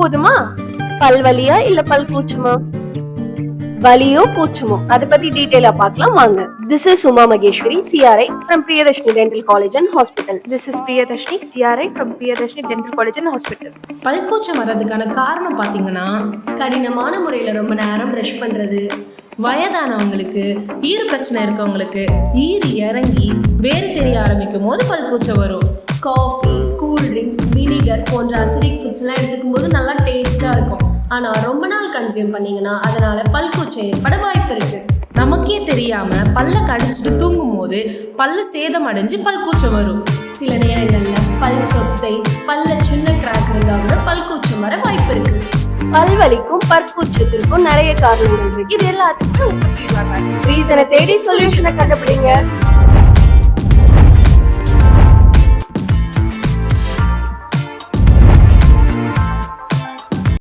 போதுமா? பல் வலியா இல்ல பல் கூச்சுமா? வலியோ கூச்சுமோ அதை பத்தி டீடைலா பார்க்கலாம் வாங்க. This is Uma Maheshwari, CRI from Priyadarshini Dental College and Hospital. This is Priyadarshini, CRI from Priyadarshini Dental College and Hospital. பல்கூச்சம் வர்றதுக்கான காரணம் பார்த்தீங்கன்னா, கடினமான முறையில ரொம்ப நேரம் பிரஷ் பண்றது, வயதானவங்களுக்கு, ஈறு பிரச்சனை இருக்கவங்களுக்கு ஈறு இறங்கி வேறு தெரிய ஆரம்பிக்கும் போது பல்கூச்சம் வரும். காஃபி, கூல் ட்ரிங்க்ஸ், வினிகர் போன்ற அசிடிக் ஃபுட்ஸ் எல்லாம் எடுத்துக்கும் போது நல்லா டேஸ்டா இருக்கும். ஆனா ரொம்ப நாள் கன்சியூம் பண்ணீங்கன்னா அதனால பல்கூச்சம் ஏற்பட வாய்ப்பு இருக்கு. நமக்கே தெரியாம பல்ல கடிச்சிட்டு தூங்கும் போது பல்லு சேதம் அடைஞ்சு பல்கூச்சம் வரும். சில நேரங்கள்ல பல் சொத்தை, பல்ல சின்ன கிராக் இருந்தா கூட பல்கூச்சம் வர வாய்ப்பு இருக்கு. பல்வலிக்கும் பற்கூச்சத்திற்கும் நிறைய காரணங்கள் இருக்கு. இது எல்லாத்துக்கும் ரீசனை தேடி சொல்யூஷனை கண்டுபிடிங்க.